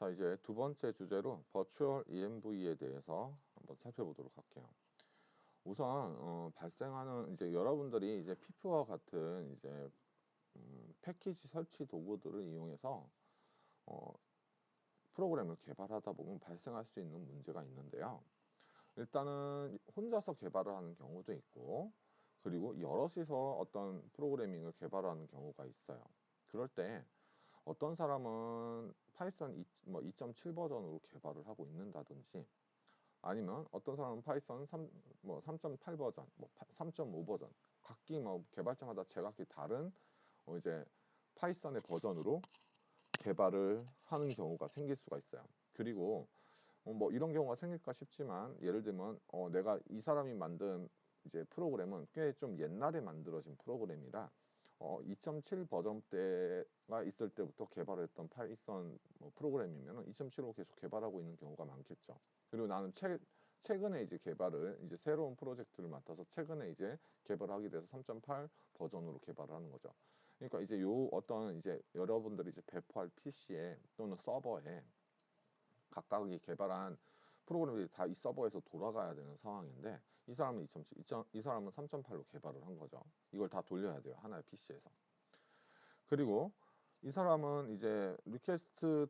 자, 이제 두 번째 주제로 버추얼 ENV에 대해서 한번 살펴보도록 할게요. 우선 발생하는 이제 여러분들이 이제 피프와 같은 이제 패키지 설치 도구들을 이용해서 프로그램을 개발하다 보면 발생할 수 있는 문제가 있는데요. 일단은 혼자서 개발을 하는 경우도 있고, 그리고 여럿이서 어떤 프로그래밍을 개발하는 경우가 있어요. 그럴 때 어떤 사람은 파이썬 2.7 버전으로 개발을 하고 있는다든지, 아니면 어떤 사람은 파이썬 3.8 버전, 3.5 버전, 각기 개발자마다 제각기 다른 이제 파이썬의 버전으로 개발을 하는 경우가 생길 수가 있어요. 그리고 이런 경우가 생길까 싶지만, 예를 들면 내가 이 사람이 만든 이제 프로그램은 꽤 좀 옛날에 만들어진 프로그램이라 2.7 버전 때가 있을 때부터 개발했던 파이썬 프로그램이면 2.7로 계속 개발하고 있는 경우가 많겠죠. 그리고 나는 최근에 이제 이제 새로운 프로젝트를 맡아서 최근에 이제 개발하게 돼서 3.8 버전으로 개발을 하는 거죠. 그러니까 이제 어떤 이제 여러분들이 이제 배포할 PC에 또는 서버에 각각이 개발한 프로그램들이 다 이 서버에서 돌아가야 되는 상황인데, 이 사람은 2.7, 이 사람은 3.8로 개발을 한 거죠. 이걸 다 돌려야 돼요, 하나의 PC에서. 그리고 이 사람은 이제 리퀘스트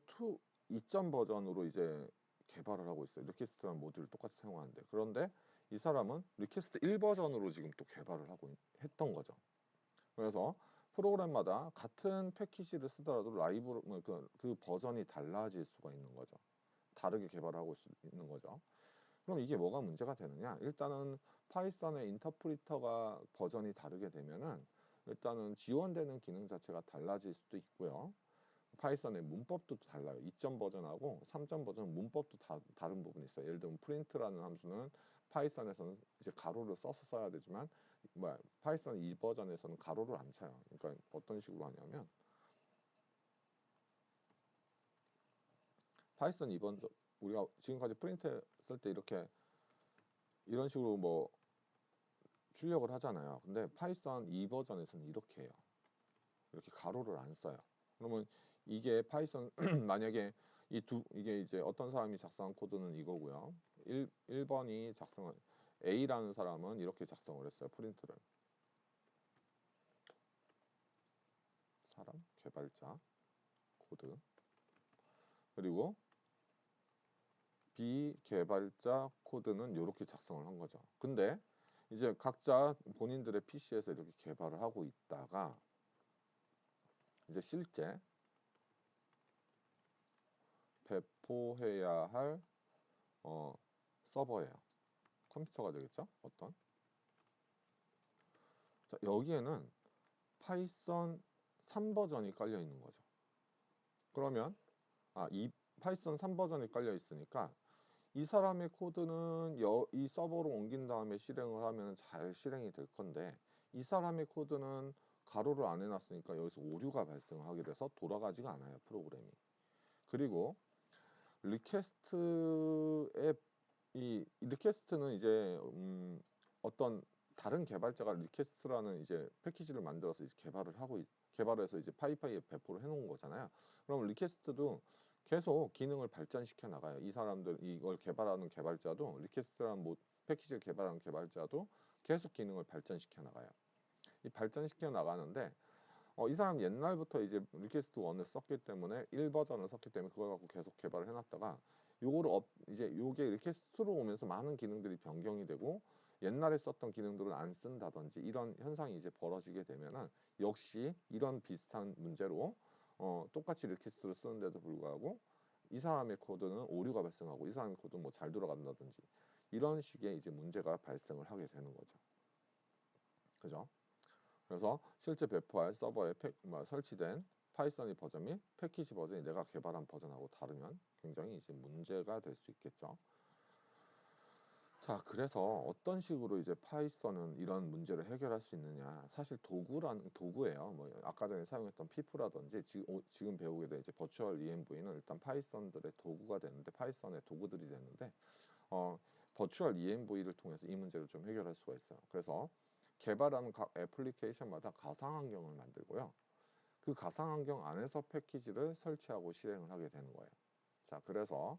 2 버전으로 이제 개발을 하고 있어요. 리퀘스트라는 모듈을 똑같이 사용하는데, 그런데 이 사람은 리퀘스트 1 버전으로 지금 또 개발을 했던 거죠. 그래서 프로그램마다 같은 패키지를 쓰더라도 그 버전이 달라질 수가 있는 거죠. 다르게 개발하고 있는 거죠. 그럼 이게 뭐가 문제가 되느냐? 일단은 파이썬의 인터프리터가 버전이 다르게 되면은 일단은 지원되는 기능 자체가 달라질 수도 있고요. 파이썬의 문법도 달라요. 2점 버전하고 3점 버전 문법도 다른 부분이 있어요. 예를 들면 프린트라는 함수는 파이썬에서는 이제 가로를 써서 써야 되지만 파이썬 2 버전에서는 가로를 안 쳐요. 그러니까 어떤 식으로 하냐면 파이썬 2버전 우리가 지금까지 프린트 했을 때 이런 식으로 출력을 하잖아요. 근데 파이썬 2 버전에서는 이렇게 해요. 이렇게 가로를 안 써요. 그러면 이게 파이썬 만약에 이게 이제 어떤 사람이 작성한 코드는 이거고요. 1번이 A라는 사람은 이렇게 작성을 했어요. 프린트를. 사람, 개발자, 코드. 그리고 B 개발자 코드는 이렇게 작성을 한 거죠. 근데 이제 각자 본인들의 PC에서 이렇게 개발을 하고 있다가 이제 실제 배포해야 할 서버예요. 컴퓨터가 되겠죠? 자, 여기에는 파이썬 3 버전이 깔려 있는 거죠. 그러면 이 파이썬 3 버전이 깔려 있으니까 이 사람의 코드는 이 서버로 옮긴 다음에 실행을 하면 잘 실행이 될 건데, 이 사람의 코드는 가로를 안 해놨으니까 여기서 오류가 발생하게 돼서 돌아가지가 않아요, 프로그램이. 그리고 리퀘스트는 이제 어떤 다른 개발자가 리퀘스트라는 이제 패키지를 만들어서 이제 개발해서 이제 파이파이에 배포를 해놓은 거잖아요. 그럼 리퀘스트도 계속 기능을 발전시켜 나가요. 이 사람들 이걸 개발하는 개발자도 리퀘스트라는 패키지를 개발하는 개발자도 계속 기능을 발전시켜 나가요. 이 발전시켜 나가는데 이 사람 옛날부터 이제 리퀘스트 1을 썼기 때문에 1 버전을 썼기 때문에 그걸 갖고 계속 개발을 해놨다가 이제 요게 리퀘스트로 오면서 많은 기능들이 변경이 되고 옛날에 썼던 기능들을 안 쓴다든지 이런 현상이 이제 벌어지게 되면은 역시 이런 비슷한 문제로 똑같이 리퀘스트를 쓰는데도 불구하고 이 사람의 코드는 오류가 발생하고 이 사람의 코드는 잘 돌아간다든지 이런 식의 이제 문제가 발생을 하게 되는 거죠. 그죠? 그래서 실제 배포할 서버에 설치된 파이썬의 버전 및 패키지 버전이 내가 개발한 버전하고 다르면 굉장히 이제 문제가 될 수 있겠죠. 자, 그래서 어떤 식으로 이제 파이썬은 이런 문제를 해결할 수 있느냐? 사실 도구예요. 아까 전에 사용했던 피프라든지 지금 배우게 될 이제 버추얼 ENV는 일단 파이썬들의 도구가 되는데, 파이썬의 도구들이 되는데, 버추얼 ENV를 통해서 이 문제를 좀 해결할 수가 있어요. 그래서 개발하는 각 애플리케이션마다 가상환경을 만들고요. 그 가상환경 안에서 패키지를 설치하고 실행을 하게 되는 거예요. 자, 그래서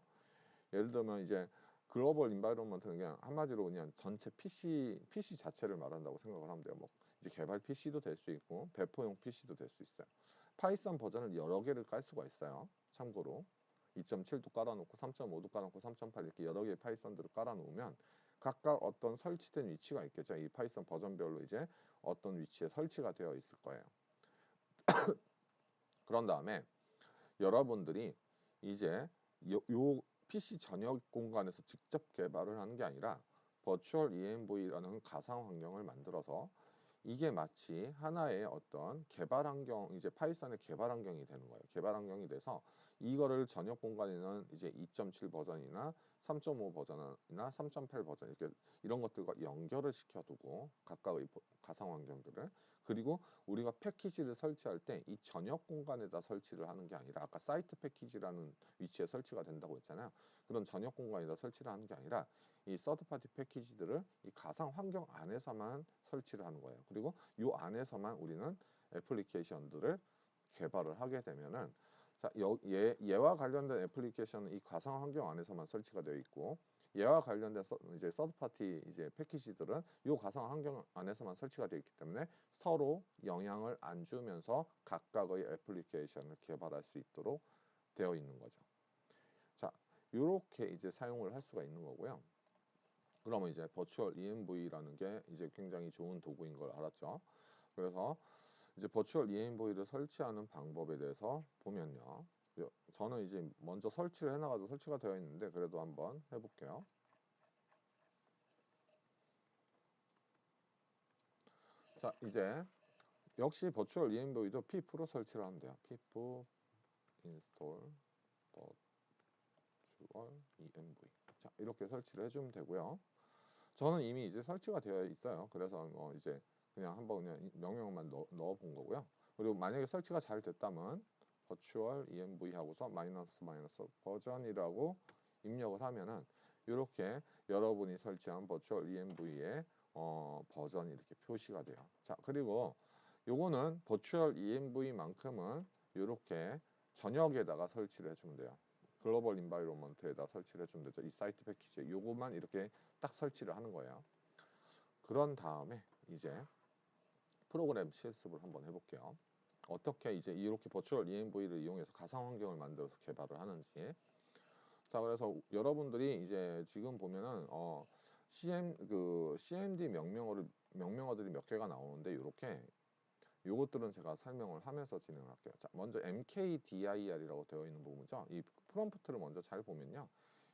예를 들면 이제 글로벌 인바이러먼트는 그냥 한마디로 그냥 전체 PC 자체를 말한다고 생각을 하면 돼요. 뭐 이제 개발 PC도 될 수 있고 배포용 PC도 될 수 있어요. 파이썬 버전을 여러 개를 깔 수가 있어요. 참고로 2.7도 깔아놓고 3.5도 깔아놓고 3.8 이렇게 여러 개의 파이썬들을 깔아놓으면 각각 어떤 설치된 위치가 있겠죠. 이 파이썬 버전별로 이제 어떤 위치에 설치가 되어 있을 거예요. 그런 다음에 여러분들이 이제 요 PC 전역 공간에서 직접 개발을 하는 게 아니라 버추얼 ENV라는 가상 환경을 만들어서 이게 마치 하나의 어떤 개발 환경, 이제 파이썬의 개발 환경이 되는 거예요. 개발 환경이 돼서 이거를 전역 공간에는 이제 2.7 버전이나 3.5 버전이나 3.8 버전 이렇게 이런 것들과 연결을 시켜두고 각각의 가상 환경들을, 그리고 우리가 패키지를 설치할 때 이 전역 공간에다 설치를 하는 게 아니라 아까 사이트 패키지라는 위치에 설치가 된다고 했잖아요. 그런 전역 공간에다 설치를 하는 게 아니라 이 서드파티 패키지들을 이 가상 환경 안에서만 설치를 하는 거예요. 그리고 이 안에서만 우리는 애플리케이션들을 개발을 하게 되면은, 자, 얘와 관련된 애플리케이션은 이 가상 환경 안에서만 설치가 되어 있고, 얘와 관련된 이제 서드파티 이제 패키지들은 이 가상 환경 안에서만 설치가 되어 있기 때문에 서로 영향을 안 주면서 각각의 애플리케이션을 개발할 수 있도록 되어 있는 거죠. 자, 이렇게 이제 사용을 할 수가 있는 거고요. 그러면 이제 버추얼 ENV라는 게 이제 굉장히 좋은 도구인 걸 알았죠. 그래서 이제 버추얼 ENV를 설치하는 방법에 대해서 보면요. 저는 이제 먼저 설치를 해놔가지고 설치가 되어 있는데 그래도 한번 해볼게요. 자, 이제 역시 버추얼 ENV도 pip로 설치를 하면 돼요. pip install 버추얼 ENV. 자, 이렇게 설치를 해주면 되고요. 저는 이미 이제 설치가 되어 있어요. 그래서 이제 그냥 한번 그냥 명령어만 넣어 본 거고요. 그리고 만약에 설치가 잘 됐다면 버추얼 env 하고서 마이너스 버전이라고 입력을 하면은 이렇게 여러분이 설치한 버추얼 env의 버전이 이렇게 표시가 돼요. 자, 그리고 요거는 버추얼 env만큼은 이렇게 전역에다가 설치를 해주면 돼요. 글로벌 인바이로먼트에다 설치를 해주면 되죠. 이 사이트 패키지에 요것만 이렇게 딱 설치를 하는 거예요. 그런 다음에 이제 프로그램 실습을 한번 해볼게요. 어떻게 이제 이렇게 버추얼 ENV를 이용해서 가상 환경을 만들어서 개발을 하는지. 자, 그래서 여러분들이 이제 지금 보면은 CMD 명령어들이 몇 개가 나오는데 이렇게 요것들은 제가 설명을 하면서 진행을 할게요. 자, 먼저 mkdir이라고 되어 있는 부분이죠. 이 프롬프트를 먼저 잘 보면요.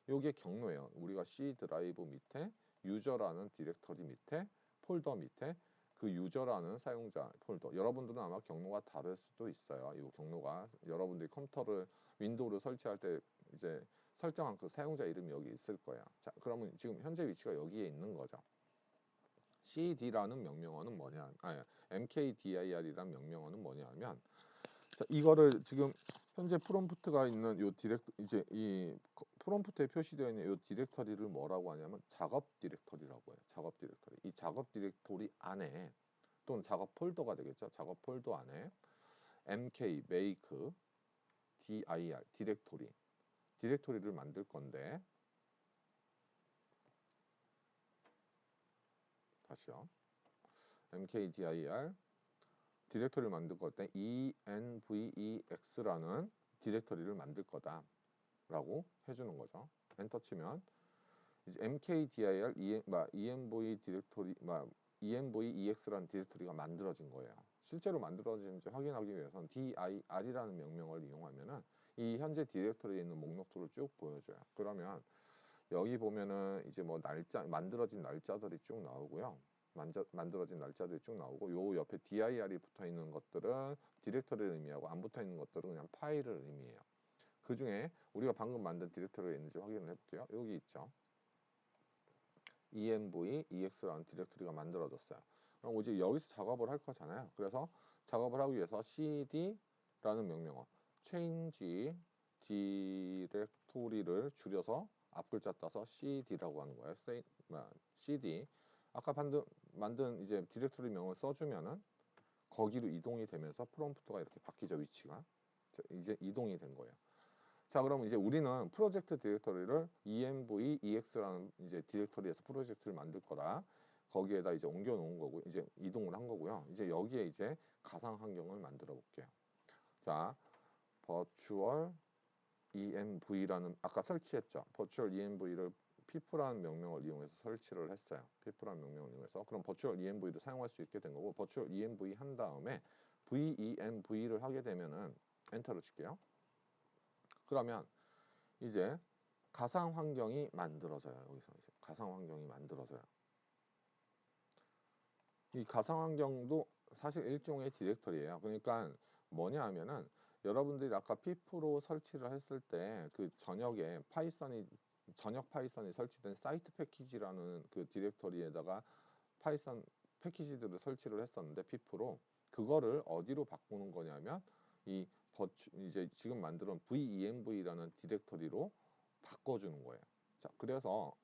요게 경로예요. 우리가 C 드라이브 밑에 유저라는 디렉터리 밑에 폴더 밑에 그 유저라는 사용자 폴더. 여러분들은 아마 경로가 다를 수도 있어요. 이 경로가 여러분들이 컴퓨터를 윈도우를 설치할 때 이제 설정한 그 사용자 이름이 여기 있을 거예요. 자, 그러면 지금 현재 위치가 여기에 있는 거죠. cd라는 명령어는 뭐냐? mkdir이라는 명령어는 뭐냐면, 자, 이거를 지금 현재 프롬프트가 있는 요 이제 이 프롬프트에 표시되어 있는 요 디렉터리를 뭐라고 하냐면 작업 디렉터리라고 해요. 작업 디렉터리. 이 작업 디렉터리 안에 또는 작업 폴더가 되겠죠. 작업 폴더 안에 mk make dir 디렉토리를 만들 건데, 다시요. mkdir 디렉토리를 만들 때 envex라는 디렉토리를 만들 거다 라고 해주는 거죠. 엔터 치면 이제 mkdir env 디렉토리 envex라는 디렉토리가 만들어진 거예요. 실제로 만들어진지 확인하기 위해서는 dir이라는 명령어를 이용하면은 이 현재 디렉토리에 있는 목록들을 쭉 보여줘요. 그러면 여기 보면은 이제 뭐 만들어진 날짜들이 쭉 나오고요. 만들어진 날짜들이 쭉 나오고, 요 옆에 dir이 붙어 있는 것들은 디렉터리를 의미하고 안 붙어 있는 것들은 그냥 파일을 의미해요. 그 중에 우리가 방금 만든 디렉터리가 있는지 확인을 해볼게요. 여기 있죠. envex라는 디렉터리가 만들어졌어요. 그럼 이제 여기서 작업을 할 거잖아요. 그래서 작업을 하기 위해서 cd라는 명령어 change 디렉토리를 줄여서 앞글자 따서 cd라고 하는 거예요. cd 아까 만든 이제 디렉토리 명을 써주면은 거기로 이동이 되면서 프롬프트가 이렇게 바뀌죠. 위치가 이제 이동이 된 거예요. 자, 그럼 이제 우리는 프로젝트 디렉터리를 env ex라는 이제 디렉터리에서 프로젝트를 만들 거라 거기에다 이제 옮겨 놓은 거고 이제 이동을 한 거고요. 이제 여기에 이제 가상 환경을 만들어 볼게요. 자, virtual env라는 아까 설치했죠. virtual env를 peop라는 명령을 이용해서 설치를 했어요. peop라는 명령을 이용해서 그럼 virtual env도 사용할 수 있게 된 거고 virtual env 한 다음에 venv를 하게 되면은 엔터를 칠게요. 그러면 이제 가상 환경이 만들어져요. 여기서 이제 가상 환경이 만들어져요. 이 가상 환경도 사실 일종의 디렉터리예요. 그러니까 뭐냐 하면은 여러분들이 아까 피프로 설치를 했을 때 그 전역에 전역 파이썬이 설치된 사이트 패키지라는 그 디렉터리에다가 파이썬 패키지들을 설치를 했었는데 피프로 그거를 어디로 바꾸는 거냐면 이제 지금 만든 venv라는 디렉터리로 바꿔주는 거예요. 자, 그래서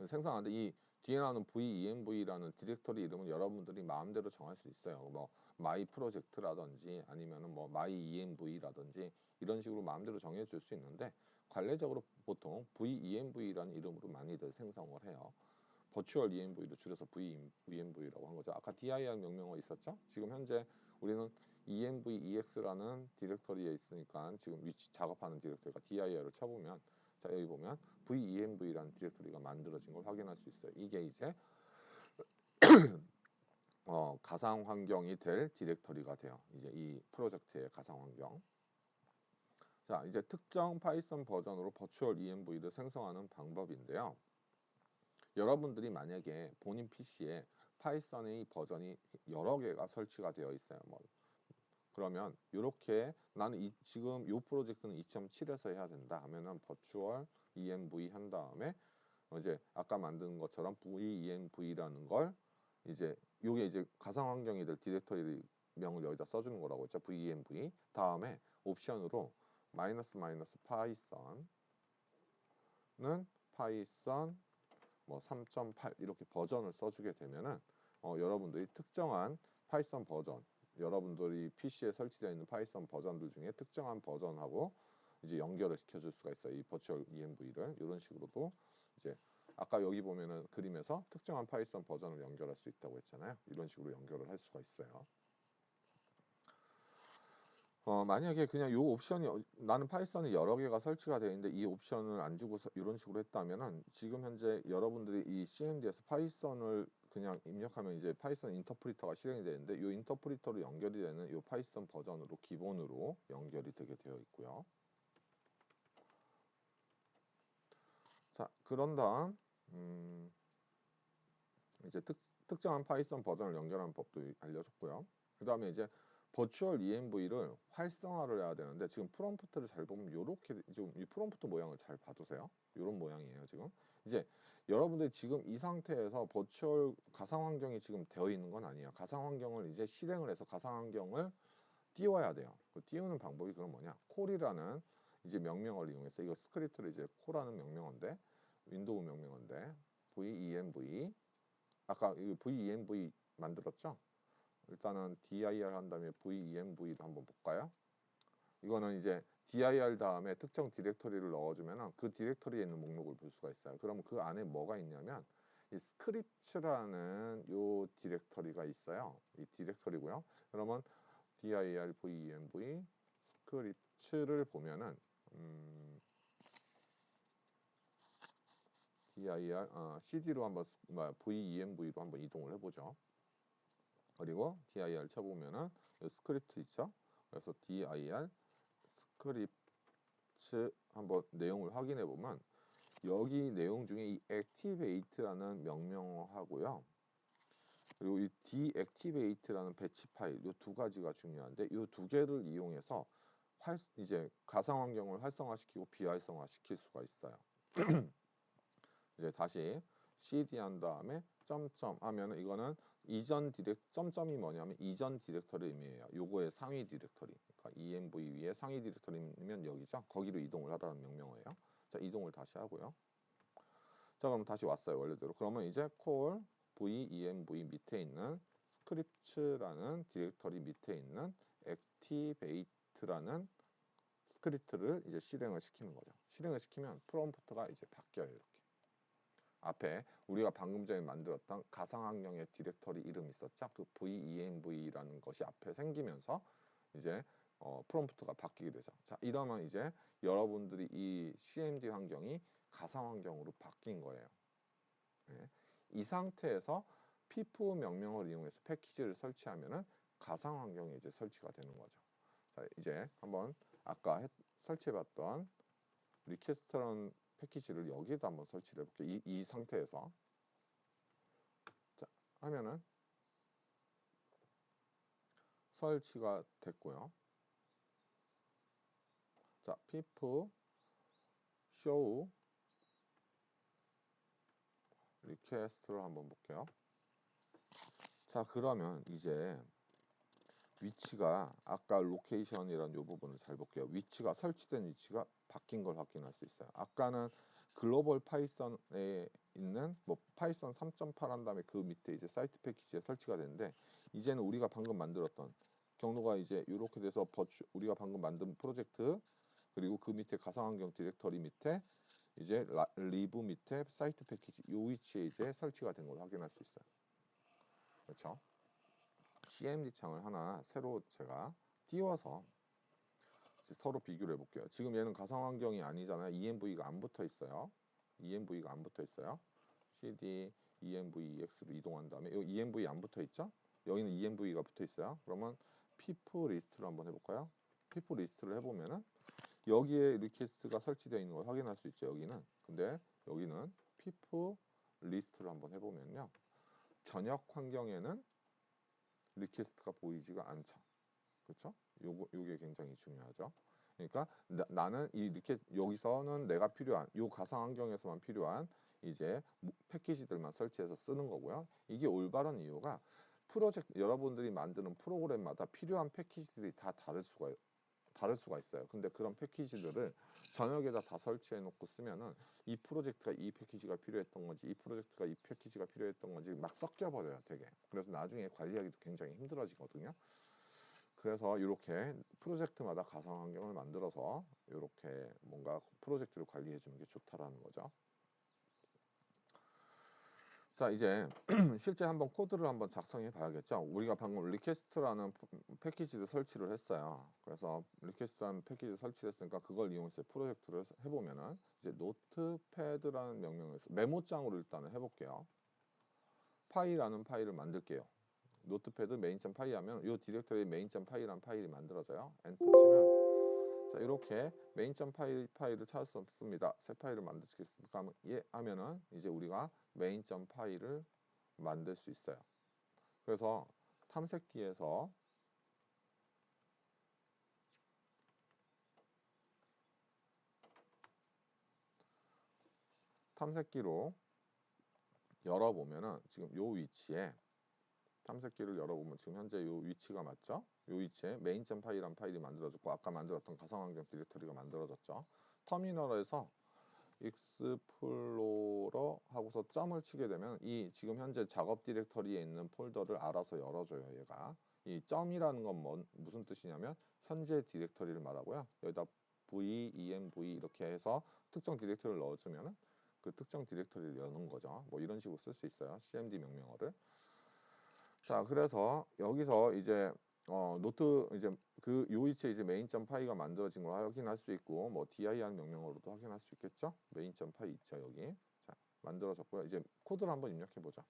생성하는데 이 뒤에 나오는 venv라는 디렉터리 이름은 여러분들이 마음대로 정할 수 있어요. 뭐 my 프로젝트라든지 아니면은 뭐 my env라든지 이런 식으로 마음대로 정해줄 수 있는데 관례적으로 보통 venv라는 이름으로 많이들 생성을 해요. 버추얼 env도 줄여서 venv라고 한 거죠. 아까 dir 명령어 있었죠? 지금 현재 우리는 envex라는 디렉터리에 있으니까 지금 위치 작업하는 디렉터리가 dir을 쳐보면 자, 여기 보면 venv라는 디렉터리가 만들어진 걸 확인할 수 있어요. 이게 이제 가상 환경이 될 디렉터리가 돼요. 이제 이 프로젝트의 가상 환경. 자, 이제 특정 파이썬 버전으로 버추얼 env를 생성하는 방법인데요. 여러분들이 만약에 본인 PC에 파이썬의 버전이 여러 개가 설치가 되어 있어요. 뭐 그러면 이렇게 나는 지금 이 프로젝트는 2.7에서 해야 된다 하면은 버추얼 env 한 다음에 이제 아까 만든 것처럼 venv라는 걸 이제 요게 이제 가상 환경이 될 디렉터리 명을 여기다 써주는 거라고 했죠. venv 다음에 옵션으로 마이너스 파이썬은 파이썬 뭐 3.8 이렇게 버전을 써주게 되면은 여러분들이 특정한 파이썬 버전 여러분들이 PC에 설치되어 있는 파이썬 버전들 중에 특정한 버전하고 이제 연결을 시켜줄 수가 있어요. 이 버추얼 env를 이런 식으로도 이제 아까 여기 보면은 그림에서 특정한 파이썬 버전을 연결할 수 있다고 했잖아요. 이런 식으로 연결을 할 수가 있어요. 만약에 그냥 이 옵션이 나는 파이썬이 여러 개가 설치가 되어 있는데 이 옵션을 안 주고 이런 식으로 했다면은 지금 현재 여러분들이 이 CMD에서 파이썬을 그냥 입력하면 이제 파이썬 인터프리터가 실행이 되는데 이 인터프리터로 연결이 되는 이 파이썬 버전으로 기본으로 연결이 되게 되어 있고요. 자, 그런 다음 이제 특정한 파이썬 버전을 연결하는 법도 알려줬고요. 그 다음에 이제 버추얼 env를 활성화를 해야 되는데 지금 프롬프트를 잘 보면 요렇게 지금 이 프롬프트 모양을 잘 봐두세요. 요런 모양이에요. 지금 이제 여러분들이 지금 이 상태에서 버추얼 가상 환경이 지금 되어 있는 건 아니에요. 가상 환경을 이제 실행을 해서 가상 환경을 띄워야 돼요. 그 띄우는 방법이 그럼 뭐냐? 콜이라는 이제 명령어를 이용해서 이거 스크립트를 이제 콜하는 명령어인데 윈도우 명령어인데 venv 아까 이 venv 만들었죠? 일단은 dir 한 다음에 venv를 한번 볼까요? 이거는 이제 dir 다음에 특정 디렉터리를 넣어주면 그 디렉터리에 있는 목록을 볼 수가 있어요. 그러면 그 안에 뭐가 있냐면 이 스크립트라는 요 디렉터리가 있어요. 이 디렉터리고요. 그러면 dir venv 스크립트를 보면은 dir cd로 한번 venv로 한번 이동을 해보죠. 그리고 dir 쳐보면은 스크립트 있죠. 그래서 dir 스크립트 한번 내용을 확인해 보면 여기 내용 중에 이 activate라는 명령어하고요. 그리고 이 deactivate라는 배치 파일 이 두 가지가 중요한데 이 두 개를 이용해서 이제 가상 환경을 활성화시키고 비활성화시킬 수가 있어요. 이제 다시 cd 한 다음에 점점 하면은 이거는 이전 점점이 뭐냐면 이전 디렉터리 의미해요. 요거의 상위 디렉터리. 그러니까 env 위에 상위 디렉터리면 여기죠. 거기로 이동을 하라는 명령어예요. 자, 이동을 다시 하고요. 자, 그럼 다시 왔어요. 원래대로. 그러면 이제 call venv 밑에 있는 스크립트라는 디렉터리 밑에 있는 activate라는 스크립트를 이제 실행을 시키는 거죠. 실행을 시키면 프롬프트가 이제 바뀌어요. 이렇게. 앞에 우리가 방금 전에 만들었던 가상환경의 디렉터리 이름 있었죠? 그 venv라는 것이 앞에 생기면서 이제 프롬프트가 바뀌게 되죠. 자, 이러면 이제 여러분들이 이 CMD 환경이 가상환경으로 바뀐 거예요. 네. 이 상태에서 피프 명령어를 이용해서 패키지를 설치하면은 가상환경에 이제 설치가 되는 거죠. 자, 이제 한번 아까 설치해봤던 리퀘스트라는 패키지를 여기에다 한번 설치를 해볼게요. 이 상태에서. 자, 하면은 설치가 됐고요. 자, piff show request를 한번 볼게요. 자, 그러면 이제 위치가 아까 로케이션이라는 이 부분을 잘 볼게요. 위치가 설치된 위치가 바뀐 걸 확인할 수 있어요. 아까는 글로벌 파이썬에 있는 뭐 파이썬 3.8 한 다음에 그 밑에 이제 사이트 패키지에 설치가 되는데 이제는 우리가 방금 만들었던 경로가 이제 이렇게 돼서 우리가 방금 만든 프로젝트 그리고 그 밑에 가상환경 디렉터리 밑에 이제 리브 밑에 사이트 패키지 이 위치에 이제 설치가 된 걸 확인할 수 있어요. 그렇죠? CMD 창을 하나 새로 제가 띄워서 서로 비교를 해볼게요. 지금 얘는 가상환경이 아니잖아요. ENV가 안 붙어 있어요. ENV가 안 붙어 있어요. CD ENV EX로 이동한 다음에 이 ENV 안 붙어 있죠? 여기는 ENV가 붙어 있어요. 그러면 피프 리스트를 한번 해볼까요? 피프 리스트를 해보면은 여기에 리퀘스트가 설치되어 있는 걸 확인할 수 있죠. 여기는. 근데 여기는 피프 리스트를 한번 해보면요. 전역 환경에는 리퀘스트가 보이지가 않죠. 그렇죠? 요게 굉장히 중요하죠. 그러니까 나는 이 여기서는 내가 필요한 요 가상 환경에서만 필요한 이제 패키지들만 설치해서 쓰는 거고요. 이게 올바른 이유가 여러분들이 만드는 프로그램마다 필요한 패키지들이 다 다를 수가 있어요. 근데 그런 패키지들을 전역에다 다 설치해 놓고 쓰면은 이 프로젝트가 이 패키지가 필요했던 건지 이 프로젝트가 이 패키지가 필요했던 건지 막 섞여 버려요, 되게. 그래서 나중에 관리하기도 굉장히 힘들어지거든요. 그래서 이렇게 프로젝트마다 가상 환경을 만들어서 이렇게 뭔가 프로젝트를 관리해 주는 게 좋다라는 거죠. 자, 이제 실제 한번 코드를 한번 작성해 봐야겠죠. 우리가 방금 리퀘스트라는 패키지를 설치를 했어요. 그래서 리퀘스트라는 패키지 설치를 했으니까 그걸 이용해서 프로젝트를 해보면은 이제 노트패드라는 명령에서 메모장으로 일단은 해볼게요. 파이라는 파일을 만들게요. 노트패드 main.py 하면 이 디렉터리 main.py라는 파일이 만들어져요. 엔터 치면 자, 이렇게 main.py 파일을 찾을 수 없습니다. 새 파일을 만드시겠습니까? 하면 예 하면은 이제 우리가 main.py를 만들 수 있어요. 그래서 탐색기에서 탐색기로 열어보면은 지금 요 위치에 탐색기를 열어보면 지금 현재 요 위치가 맞죠? 요 위치에 main.py라는 파일이 만들어졌고 아까 만들었던 가상환경 디렉터리가 만들어졌죠. 터미널에서 익스플로러 하고서 점을 치게 되면 이 지금 현재 작업 디렉터리에 있는 폴더를 알아서 열어줘요. 얘가 이 점이라는 건 무슨 뜻이냐면 현재 디렉터리를 말하고요. 여기다 v, env 이렇게 해서 특정 디렉터리를 넣어주면 그 특정 디렉터리를 여는 거죠. 뭐 이런 식으로 쓸 수 있어요. cmd 명령어를. 자, 그래서 여기서 이제 노트 이제 그 요 위치에 이제 main.py가 만들어진 걸 확인할 수 있고 뭐 dir 명령어로도 확인할 수 있겠죠. main.py 있죠, 여기. 자, 만들어졌고요. 이제 코드를 한번 입력해 보자.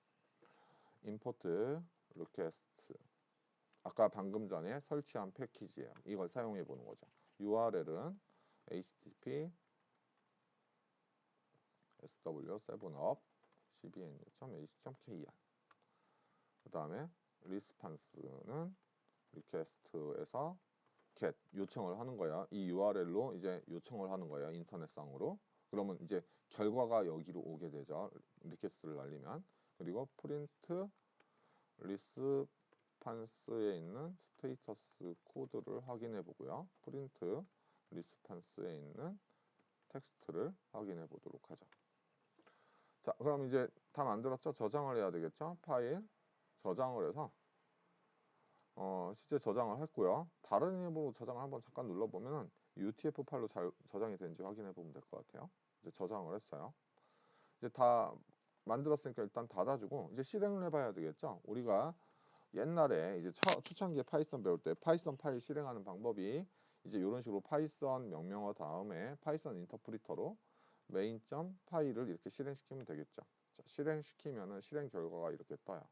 import request 아까 방금 전에 설치한 패키지예요. 이걸 사용해 보는 거죠. URL은 http sw7up cbnu.ac.kr 그 다음에 리스판스는 리퀘스트에서 get 요청을 하는 거야. 이 URL로 이제 요청을 하는 거야. 인터넷상으로. 그러면 이제 결과가 여기로 오게 되죠. 리퀘스트를 날리면. 그리고 프린트 리스판스에 있는 스테이터스 코드를 확인해 보고요. 프린트 리스판스에 있는 텍스트를 확인해 보도록 하죠. 자, 그럼 이제 다 만들었죠? 저장을 해야 되겠죠? 파일 저장을 해서 실제 저장을 했고요. 다른 앱으로 저장을 한번 잠깐 눌러보면은 UTF 파일로 잘 저장이 되는지 확인해 보면 될 것 같아요. 이제 저장을 했어요. 이제 다 만들었으니까 일단 닫아주고 이제 실행을 해봐야 되겠죠. 우리가 옛날에 이제 초창기에 파이썬 배울 때 파이썬 파일 실행하는 방법이 이제 이런 식으로 파이썬 명령어 다음에 파이썬 인터프리터로 메인.점 파일을 이렇게 실행시키면 되겠죠. 자, 실행시키면은 실행 결과가 이렇게 떠요.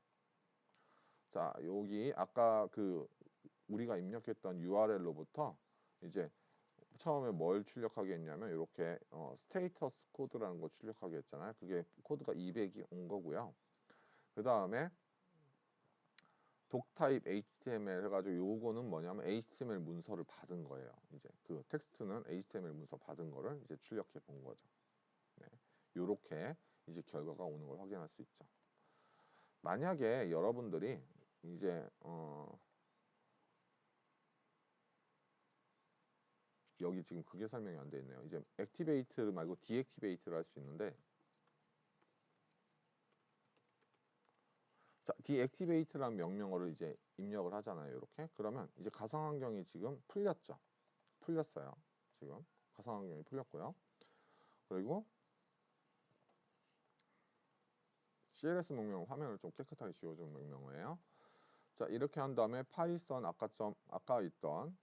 자, 여기 아까 그 우리가 입력했던 URL로부터 이제 처음에 뭘 출력하게 했냐면 이렇게 스테이터스 코드라는 거 출력하게 했잖아요. 그게 코드가 200이 온 거고요. 그 다음에 독타입 HTML 해가지고 요거는 뭐냐면 HTML 문서를 받은 거예요. 이제 그 텍스트는 HTML 문서 받은 거를 이제 출력해 본 거죠. 네. 요렇게 이제 결과가 오는 걸 확인할 수 있죠. 만약에 여러분들이 이제 여기 지금 그게 설명이 안 돼 있네요. 이제 액티베이트 말고 디액티베이트를 할 수 있는데 자, 디액티베이트라는 명령어를 이제 입력을 하잖아요. 이렇게. 그러면 이제 가상환경이 지금 풀렸죠. 풀렸어요. 지금 가상환경이 풀렸고요. 그리고 CLS 명령 화면을 좀 깨끗하게 지워주는 명령어예요. 자, 이렇게 한 다음에 파이썬 아까 있던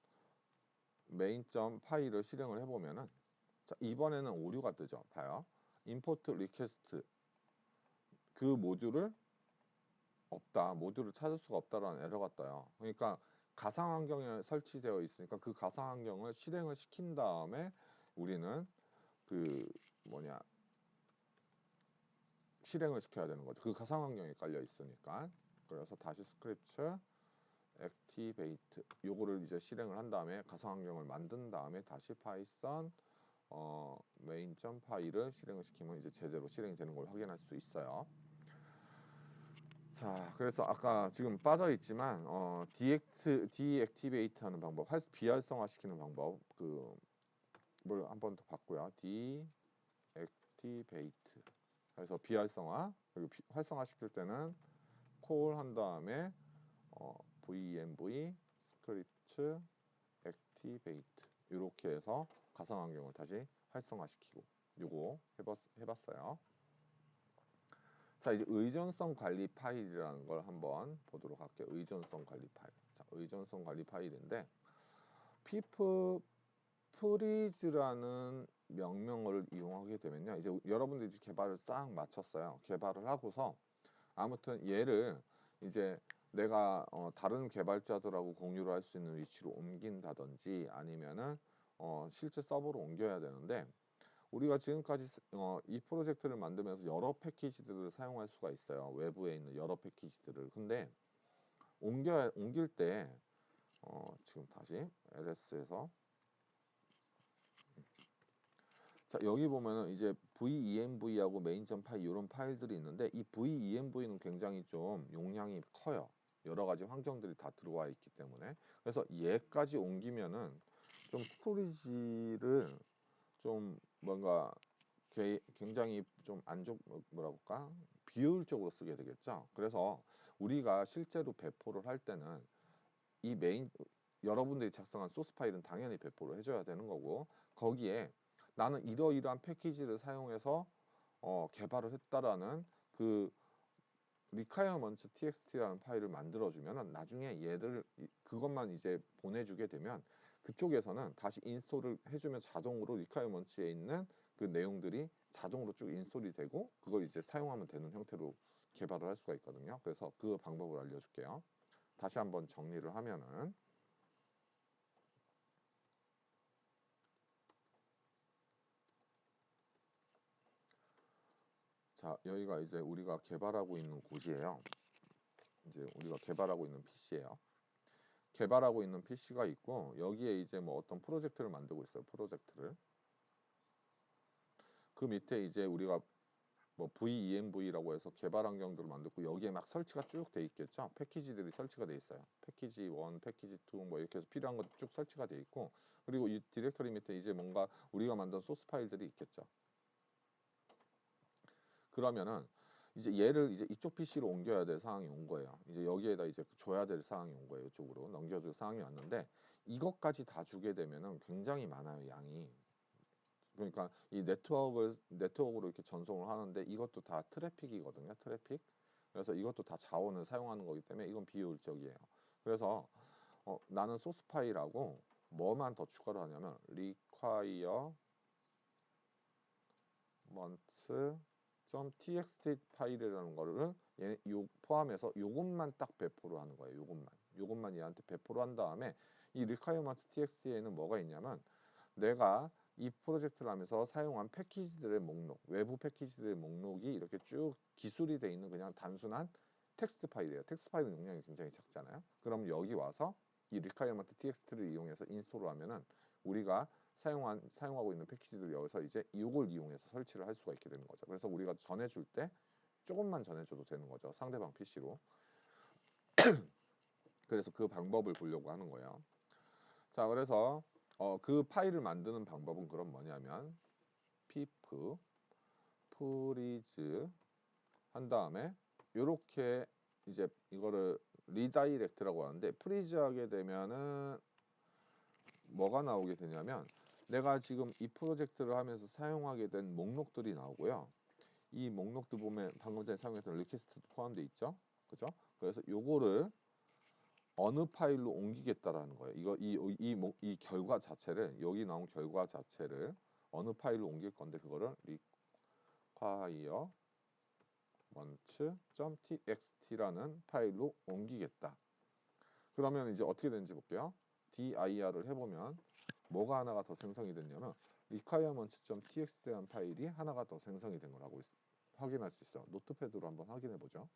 메인.점 파일을 실행을 해보면은 자, 이번에는 오류가 뜨죠. 봐요. import request 그 모듈을 없다. 모듈을 찾을 수가 없다라는 에러가 떠요. 그러니까 가상 환경에 설치되어 있으니까 그 가상 환경을 실행을 시킨 다음에 우리는 그 뭐냐 실행을 시켜야 되는 거죠. 그 가상 환경에 깔려 있으니까. 그래서 다시 스크립트 액티베이트 요거를 이제 실행을 한 다음에 가상 환경을 만든 다음에 다시 파이썬 메인.점 파일을 실행을 시키면 이제 제대로 실행이 되는 걸 확인할 수 있어요. 자, 그래서 아까 지금 빠져 있지만 디액티베이트 하는 방법, 비활성화 시키는 방법 그뭘 한 번 더 봤고요. 디액티베이트. 그래서 비활성화 그리고 활성화 시킬 때는 콜 한 다음에 venv 스크립트 액티베이트 이렇게 해서 가상 환경을 다시 활성화시키고 요거 해봤어요. 자, 이제 의존성 관리 파일이라는 걸 한번 보도록 할게요. 의존성 관리 파일. 자, 의존성 관리 파일인데 피프 프리즈라는 명령어를 이용하게 되면요. 이제 여러분들이 이제 개발을 싹 마쳤어요. 개발을 하고서 아무튼 얘를 이제 내가 다른 개발자들하고 공유를 할 수 있는 위치로 옮긴다든지 아니면은 실제 서버로 옮겨야 되는데 우리가 지금까지 이 프로젝트를 만들면서 여러 패키지들을 사용할 수가 있어요. 외부에 있는 여러 패키지들을. 근데 옮길 때 지금 다시 ls에서 자, 여기 보면은 이제 venv하고 main.py 이런 파일들이 있는데 이 venv는 굉장히 좀 용량이 커요. 여러 가지 환경들이 다 들어와 있기 때문에 그래서 얘까지 옮기면은 좀 스토리지를 좀 뭔가 굉장히 좀 뭐라 볼까 비효율적으로 쓰게 되겠죠. 그래서 우리가 실제로 배포를 할 때는 이 여러분들이 작성한 소스 파일은 당연히 배포를 해줘야 되는 거고 거기에 나는 이러이러한 패키지를 사용해서 개발을 했다라는 그 requirements txt라는 파일을 만들어주면은 나중에 얘들 그것만 이제 보내주게 되면 그쪽에서는 다시 인스톨을 해주면 자동으로 requirements에 있는 그 내용들이 자동으로 쭉 인스톨이 되고 그걸 이제 사용하면 되는 형태로 개발을 할 수가 있거든요. 그래서 그 방법을 알려줄게요. 다시 한번 정리를 하면은 자, 여기가 이제 우리가 개발하고 있는 곳이에요. 이제 우리가 개발하고 있는 PC예요. 개발하고 있는 PC가 있고 여기에 이제 뭐 어떤 프로젝트를 만들고 있어요. 프로젝트를. 그 밑에 이제 우리가 뭐 venv라고 해서 개발 환경들을 만들고 여기에 막 설치가 쭉 돼 있겠죠. 패키지들이 설치가 돼 있어요. 패키지 1, 패키지 2 뭐 이렇게 해서 필요한 것 쭉 설치가 돼 있고 그리고 이 디렉터리 밑에 이제 뭔가 우리가 만든 소스 파일들이 있겠죠. 그러면은 이제 얘를 이제 이쪽 PC로 옮겨야 될 상황이 온 거예요. 이제 여기에다 이제 줘야 될 상황이 온 거예요. 이쪽으로 넘겨줄 상황이 왔는데 이것까지 다 주게 되면은 굉장히 많아요, 양이. 그러니까 이 네트워크로 이렇게 전송을 하는데 이것도 다 트래픽이거든요, 트래픽. 그래서 이것도 다 자원을 사용하는 거기 때문에 이건 비효율적이에요. 그래서 나는 소스 파일하고 뭐만 더 추가를 하냐면 requirement .txt 파일이라는 거를 포함해서 요것만 딱 배포를 하는 거예요. 요것만 얘한테 배포를 한 다음에 이 requirement txt에는 뭐가 있냐면 내가 이 프로젝트를 하면서 사용한 패키지들의 목록, 외부 패키지들의 목록이 이렇게 쭉 기술이 돼 있는 그냥 단순한 텍스트 파일이에요. 텍스트 파일은 용량이 굉장히 작잖아요. 그럼 여기 와서 이 requirement txt를 이용해서 인스톨을 하면은 우리가 사용하고 있는 패키지들 여기서 이제 이걸 이용해서 설치를 할 수가 있게 되는 거죠. 그래서 우리가 전해줄 때 조금만 전해줘도 되는 거죠. 상대방 PC로. 그래서 그 방법을 보려고 하는 거예요. 자, 그래서 그 파일을 만드는 방법은 그럼 뭐냐면 pip freeze 한 다음에 요렇게 이제 이거를 리다이렉트라고 하는데 프리즈 하게 되면은 뭐가 나오게 되냐면 내가 지금 이 프로젝트를 하면서 사용하게 된 목록들이 나오고요. 이 목록들 보면 방금 전에 사용했던 리퀘스트도 포함되어 있죠. 그죠? 그래서 요거를 어느 파일로 옮기겠다라는 거예요. 이 결과 자체를 여기 나온 결과 자체를 어느 파일로 옮길 건데 그거를 requirement.txt라는 파일로 옮기겠다. 그러면 이제 어떻게 되는지 볼게요. dir을 해보면 뭐가 하나가 더 생성이 됐냐면 requirement.txt라는 파일이 하나가 더 생성이 된 거라고 확인할 수 있어요. 노트패드로 한번 확인해 보죠.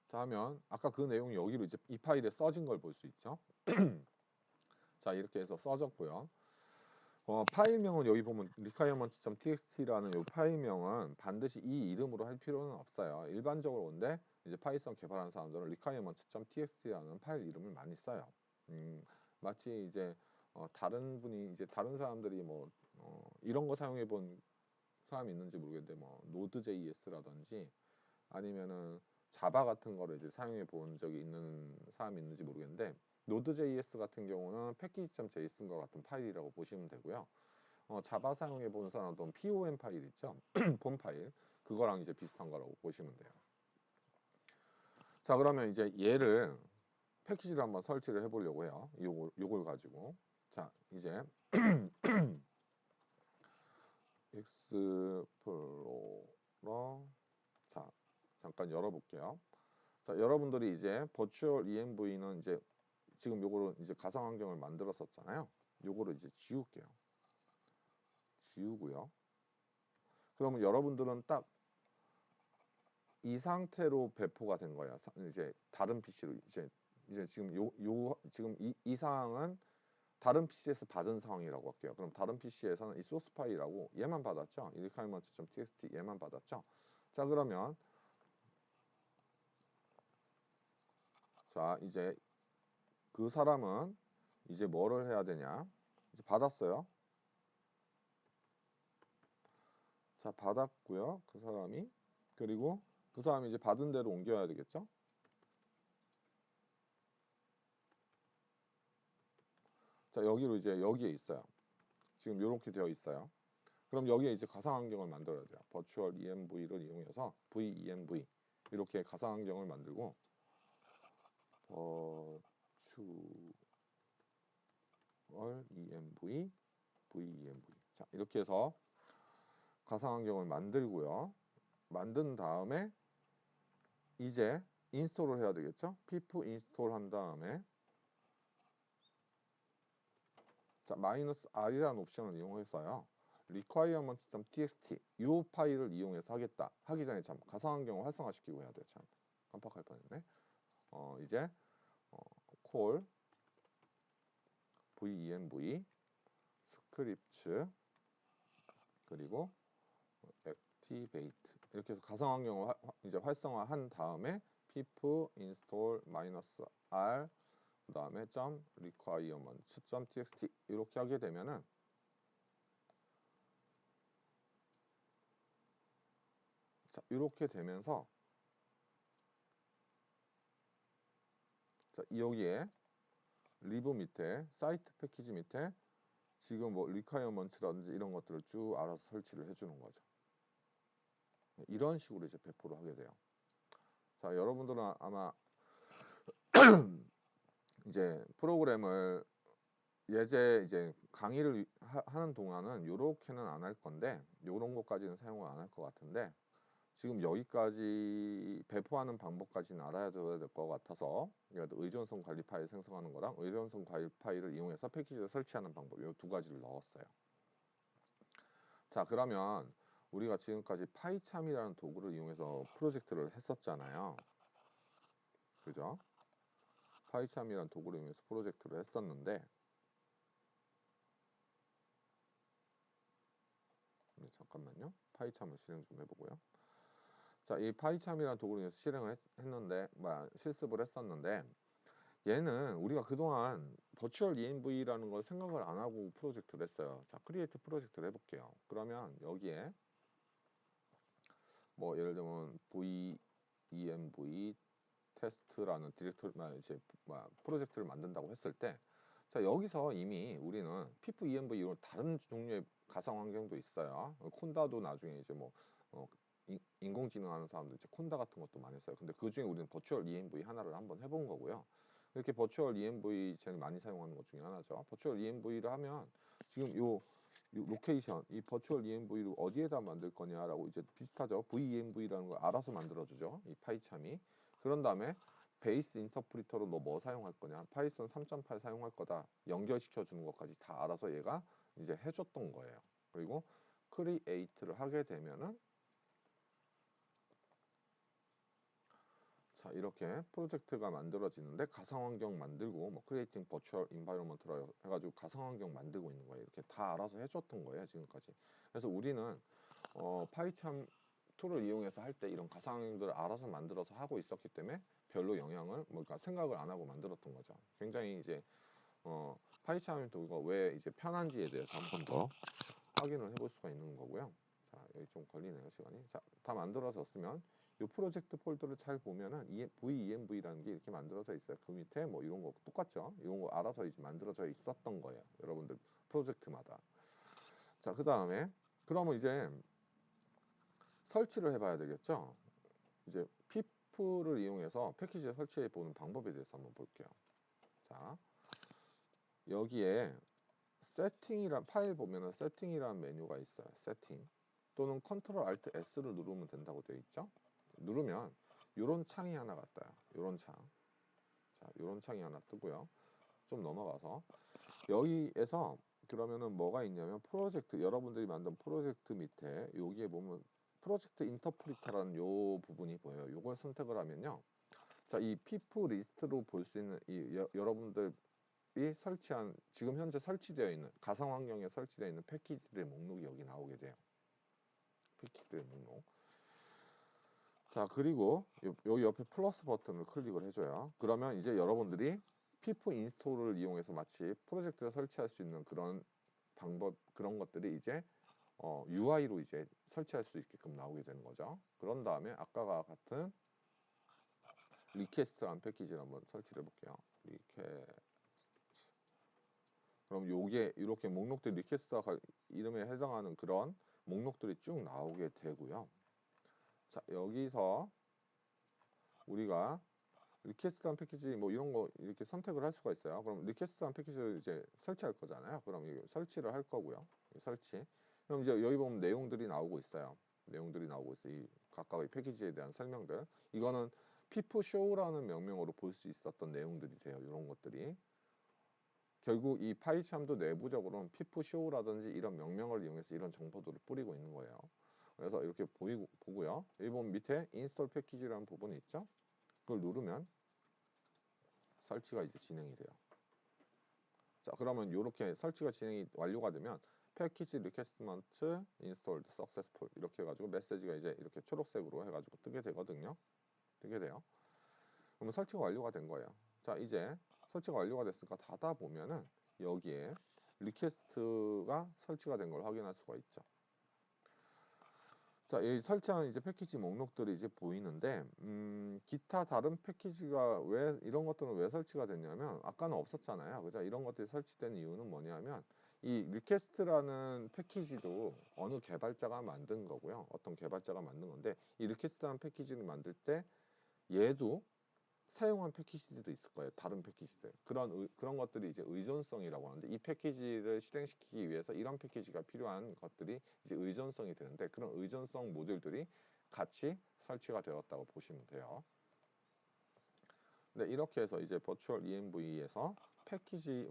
자 하면 아까 그 내용이 여기로 이제 이 파일에 써진 걸 볼 수 있죠. 자 이렇게 해서 써졌고요. 파일명은 여기 보면 requirement.txt라는 이 파일명은 반드시 이 이름으로 할 필요는 없어요. 일반적으로 근데 이제 파이썬 개발하는 사람들은 requirement.txt라는 파일 이름을 많이 써요. 마치 이제 다른 분이 이제 다른 사람들이 뭐 이런 거 사용해 본 사람이 있는지 모르겠는데 뭐 Node.js라든지 아니면은 자바 같은 거를 이제 사용해 본 적이 있는 사람이 있는지 모르겠는데 Node.js 같은 경우는 package.json과 같은 파일이라고 보시면 되고요. 자바 사용해 본 사람은 POM 파일 있죠? 본 파일 그거랑 이제 비슷한 거라고 보시면 돼요. 자 그러면 이제 얘를 패키지를 한번 설치를 해보려고 해요. 요걸 가지고 자 이제 익스플로러 자 잠깐 열어볼게요. 자 여러분들이 이제 버추얼 env는 이제 지금 요거를 이제 가상 환경을 만들었었잖아요. 요거를 이제 지우고요. 그러면 여러분들은 딱 이 상태로 배포가 된 거예요. 이제 다른 PC로 이제 지금 지금 이 상황은 다른 PC에서 받은 상황이라고 할게요. 그럼 다른 PC에서는 이 소스 파일하고 얘만 받았죠. requirement.txt 얘만 받았죠. 자 그러면 자 이제 그 사람은 이제 뭐를 해야 되냐? 이제 받았어요. 자 받았고요. 그 사람이 그리고 그 사람이 이제 받은 대로 옮겨야 되겠죠? 자 여기로 이제 여기에 있어요. 지금 이렇게 되어 있어요. 그럼 여기에 이제 가상 환경을 만들어야 돼요. 버추얼 env를 이용해서 venv 이렇게 가상 환경을 만들고 버추얼 venv 자 이렇게 해서 가상 환경을 만들고요. 만든 다음에 이제 인스톨을 해야 되겠죠? pip 인스톨 한 다음에 자 -r이라는 옵션을 이용해서요. requirement.txt 이 파일을 이용해서 하겠다. 하기 전에 참 가상 환경을 활성화시키고 해야 돼. 참 깜빡할 뻔했네. 이제 call venv 스크립트 그리고 activate 이렇게 해서 가상 환경을 이제 활성화한 다음에 pip install -r 그 다음에 .requirement.txt 이렇게 하게 되면은 자, 이렇게 되면서 자, 여기에 리브 밑에 사이트 패키지 밑에 지금 뭐 리콰이어먼트라든지 이런 것들을 쭉 알아서 설치를 해주는 거죠. 이런 식으로 이제 배포를 하게 돼요. 자, 여러분들은 아마 이제 프로그램을 예제 이제 강의를 하는 동안은 요렇게는 안 할 건데 요런 것까지는 사용을 안 할 것 같은데 지금 여기까지 배포하는 방법까지는 알아야 될 것 같아서 의존성 관리 파일 생성하는 거랑 의존성 관리 파일을 이용해서 패키지를 설치하는 방법 이 두 가지를 넣었어요. 자, 그러면 우리가 지금까지 파이참이라는 도구를 이용해서 프로젝트를 했었잖아요. 그죠? 파이참이라는 도구를 이용해서 프로젝트를 했었는데 네, 잠깐만요. 파이참을 실행 좀 해보고요. 자, 이 파이참이라는 도구를 이용해서 실행을 했는데 실습을 했었는데 얘는 우리가 그동안 버추얼 ENV라는 걸 생각을 안 하고 프로젝트를 했어요. 자, 크리에이트 프로젝트를 해볼게요. 그러면 여기에 뭐 예를 들면 VENV 테스트라는 이제 프로젝트를 만든다고 했을 때, 자, 여기서 이미 우리는 피프 ENV 이런 다른 종류의 가상 환경도 있어요. 콘다도 나중에 이제 뭐 인공지능 하는 사람들 이제 콘다 같은 것도 많이 써요. 근데 그 중에 우리는 버추얼 ENV 하나를 한번 해본 거고요. 이렇게 버추얼 ENV 제일 많이 사용하는 것 중에 하나죠. 버추얼 ENV를 하면 지금 요 로케이션, 이 버추얼 ENV를 어디에다 만들 거냐라고 이제 비슷하죠. VENV라는 걸 알아서 만들어주죠. 이 파이참이. 그런 다음에 베이스 인터프리터로 너 뭐 사용할 거냐, 파이썬 3.8 사용할 거다, 연결시켜 주는 것까지 다 알아서 얘가 이제 해줬던 거예요. 그리고 크리에이트를 하게 되면은 자, 이렇게 프로젝트가 만들어지는데 가상환경 만들고 뭐 크리에이팅 버추얼 인바이러먼트라 해가지고 가상환경 만들고 있는 거예요. 이렇게 다 알아서 해줬던 거예요, 지금까지. 그래서 우리는 파이참 툴을 이용해서 할 때 이런 가상환경들을 알아서 만들어서 하고 있었기 때문에 별로 영향을 그러니까 생각을 안 하고 만들었던 거죠. 굉장히 이제 파이참 툴가 왜 이제 편한지에 대해서 한 번 더 확인을 해볼 수가 있는 거고요. 자, 여기 좀 걸리네요, 시간이. 자, 다 만들어졌으면 이 프로젝트 폴더를 잘 보면은 VENV라는 게 이렇게 만들어져 있어요. 그 밑에 뭐 이런 거 똑같죠? 이런 거 알아서 이제 만들어져 있었던 거예요. 여러분들 프로젝트마다. 자, 그 다음에 그러면 이제 설치를 해봐야 되겠죠? 이제 피프를 이용해서 패키지를 설치해 보는 방법에 대해서 한번 볼게요. 자, 여기에 세팅이란 파일 보면은 세팅이라는 메뉴가 있어요. 세팅 또는 컨트롤 알트 S를 누르면 된다고 되어 있죠. 누르면 이런 창이 하나가 떠요. 이런 창. 자, 이런 창이 하나 뜨고요. 좀 넘어가서 여기에서 그러면은 뭐가 있냐면 프로젝트 여러분들이 만든 프로젝트 밑에 여기에 보면 프로젝트 인터프리터라는 요 부분이 보여요. 이걸 선택을 하면요. 자, 이 피프 리스트로 볼 수 있는 여러분들 이 설치한 지금 현재 설치되어 있는 가상 환경에 설치되어 있는 패키지들의 목록이 여기 나오게 돼요. 패키지들의 목록. 자, 그리고 여기 옆에 플러스 버튼을 클릭을 해줘요. 그러면 이제 여러분들이 피프 인스톨을 이용해서 마치 프로젝트를 설치할 수 있는 그런 방법 그런 것들이 이제 UI로 이제 설치할 수 있게끔 나오게 되는 거죠. 그런 다음에 아까와 같은 리퀘스트라는 패키지를 한번 설치를 해볼게요. 그럼 요게 이렇게 목록들 리퀘스트가 이름에 해당하는 그런 목록들이 쭉 나오게 되고요. 자, 여기서 우리가 리퀘스트한 패키지 뭐 이런 거 이렇게 선택을 할 수가 있어요. 그럼 리퀘스트한 패키지를 이제 설치할 거잖아요. 그럼 이거 설치를 할 거고요. 설치. 그럼 이제 여기 보면 내용들이 나오고 있어요. 내용들이 나오고 있어요. 이 각각의 패키지에 대한 설명들. 이거는 피프 쇼라는 명명으로 볼 수 있었던 내용들이 돼요. 이런 것들이. 결국 이 파이참도 내부적으로는 피프 쇼라든지 이런 명명을 이용해서 이런 정보들을 뿌리고 있는 거예요. 그래서 이렇게 보고요. 여기 보면 밑에 인스톨 패키지라는 부분이 있죠. 그걸 누르면 설치가 이제 진행이 돼요. 자, 그러면 이렇게 설치가 진행이 완료가 되면 패키지 리퀘스트먼트 인스톨드 석세스풀 이렇게 해가지고 메시지가 이제 이렇게 초록색으로 해가지고 뜨게 되거든요. 뜨게 돼요. 그러면 설치가 완료가 된 거예요. 자, 이제 설치가 완료가 됐으니까 닫아 보면은 여기에 리퀘스트가 설치가 된 걸 확인할 수가 있죠. 자, 이 설치한 이제 패키지 목록들이 이제 보이는데, 기타 다른 패키지가 왜, 이런 것들은 왜 설치가 됐냐면, 아까는 없었잖아요. 그죠? 이런 것들이 설치된 이유는 뭐냐면, 이 리퀘스트라는 패키지도 어느 개발자가 만든 거고요. 어떤 개발자가 만든 건데, 이 리퀘스트라는 패키지를 만들 때, 얘도 사용한 패키지도 있을 거예요. 다른 패키지들. 그런 것들이 이제 의존성이라고 하는데, 이 패키지를 실행시키기 위해서 이런 패키지가 필요한 것들이 이제 의존성이 되는데, 그런 의존성 모듈들이 같이 설치가 되었다고 보시면 돼요. 네, 이렇게 해서 이제 버추얼 ENV에서 패키지,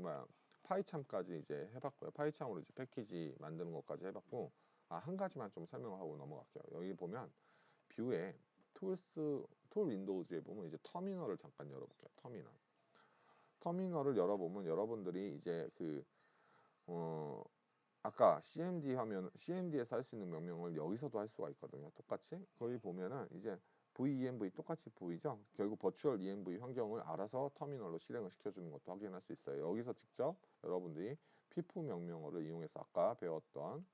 파이참까지 이제 해봤고요. 파이참으로 이제 패키지 만드는 것까지 해봤고, 한 가지만 좀 설명하고 넘어갈게요. 여기 보면 뷰에 툴 윈도우즈에 보면 이제 터미널을 잠깐 열어볼게요. 터미널을 열어보면 여러분들이 이제 아까 CMD에서 할 수 있는 명령을 여기서도 할 수가 있거든요. 똑같이. 거기 보면은 이제 VENV 똑같이 보이죠? 결국 버추얼 ENV 환경을 알아서 터미널로 실행을 시켜주는 것도 확인할 수 있어요. 여기서 직접 여러분들이 피프 명령어를 이용해서 아까 배웠던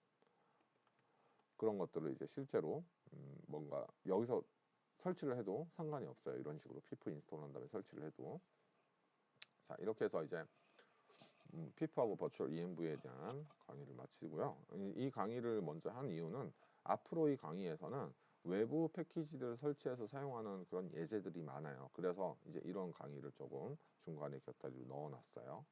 그런 것들을 이제 실제로 뭔가 여기서 설치를 해도 상관이 없어요. 이런 식으로 피프 인스톨 한 다음에 설치를 해도. 자, 이렇게 해서 이제 피프하고 버추얼 ENV에 대한 강의를 마치고요. 이 강의를 먼저 한 이유는 앞으로 이 강의에서는 외부 패키지들을 설치해서 사용하는 그런 예제들이 많아요. 그래서 이제 이런 강의를 조금 중간에 곁다리로 넣어놨어요.